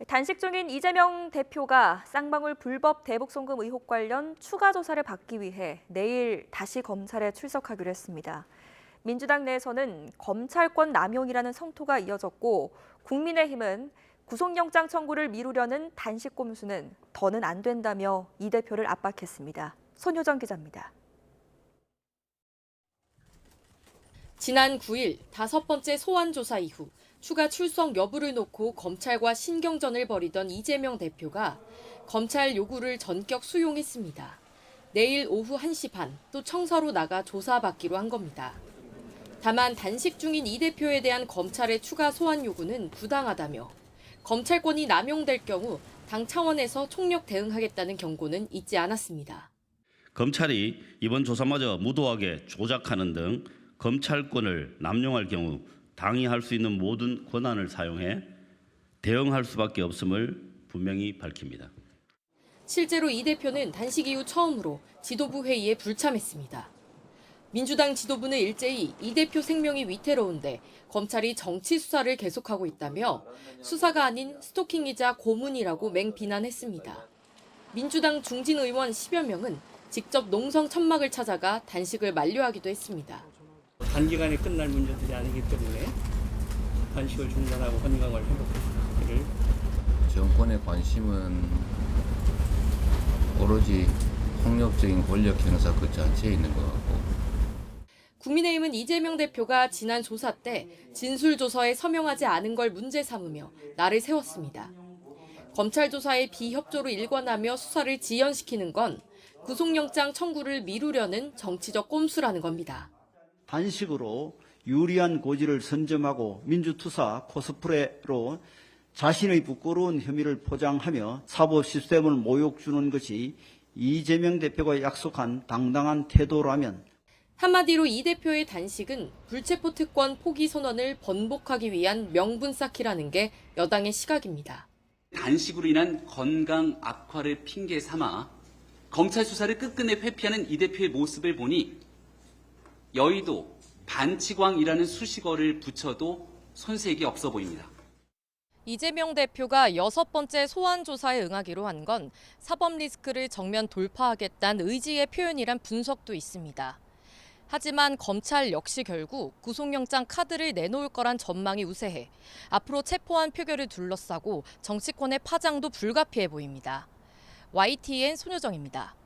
단식 중인 이재명 대표가 쌍방울 불법 대북 송금 의혹 관련 추가 조사를 받기 위해 내일 다시 검찰에 출석하기로 했습니다. 민주당 내에서는 검찰권 남용이라는 성토가 이어졌고 국민의힘은 구속영장 청구를 미루려는 단식 꼼수는 더는 안 된다며 이 대표를 압박했습니다. 손효정 기자입니다. 지난 9일 5번째 소환 조사 이후 추가 출석 여부를 놓고 검찰과 신경전을 벌이던 이재명 대표가 검찰 요구를 전격 수용했습니다. 내일 오후 1시 반 또 청사로 나가 조사받기로 한 겁니다. 다만 단식 중인 이 대표에 대한 검찰의 추가 소환 요구는 부당하다며 검찰권이 남용될 경우 당 차원에서 총력 대응하겠다는 경고는 잊지 않았습니다. 검찰이 이번 조사마저 무도하게 조작하는 등 검찰권을 남용할 경우 당이 할 수 있는 모든 권한을 사용해 대응할 수밖에 없음을 분명히 밝힙니다. 실제로 이 대표는 단식 이후 처음으로 지도부 회의에 불참했습니다. 민주당 지도부는 일제히 이 대표 생명이 위태로운데 검찰이 정치 수사를 계속하고 있다며 수사가 아닌 스토킹이자 고문이라고 맹비난했습니다. 민주당 중진 의원 10여 명은 직접 농성 천막을 찾아가 단식을 만류하기도 했습니다. 단기간에 끝날 문제들이 아니기 때문에 단식을 중단하고 건강을 회복하기를. 정권의 관심은 오로지 폭력적인 권력 행사 그 자체에 있는 것 같고. 국민의힘은 이재명 대표가 지난 조사 때 진술조서에 서명하지 않은 걸 문제 삼으며 날을 세웠습니다. 검찰 조사에 비협조로 일관하며 수사를 지연시키는 건 구속영장 청구를 미루려는 정치적 꼼수라는 겁니다. 단식으로 유리한 고지를 선점하고 민주투사 코스프레로 자신의 부끄러운 혐의를 포장하며 사법 시스템을 모욕 주는 것이 이재명 대표가 약속한 당당한 태도라면 한마디로 이 대표의 단식은 불체포 특권 포기 선언을 번복하기 위한 명분 쌓기라는 게 여당의 시각입니다. 단식으로 인한 건강 악화를 핑계 삼아 검찰 수사를 끝끝내 회피하는 이 대표의 모습을 보니 여의도 반치광이라는 수식어를 붙여도 손색이 없어 보입니다. 이재명 대표가 6번째 소환 조사에 응하기로 한 건 사법 리스크를 정면 돌파하겠다는 의지의 표현이란 분석도 있습니다. 하지만 검찰 역시 결국 구속영장 카드를 내놓을 거란 전망이 우세해 앞으로 체포한 표결을 둘러싸고 정치권의 파장도 불가피해 보입니다. YTN 손효정입니다.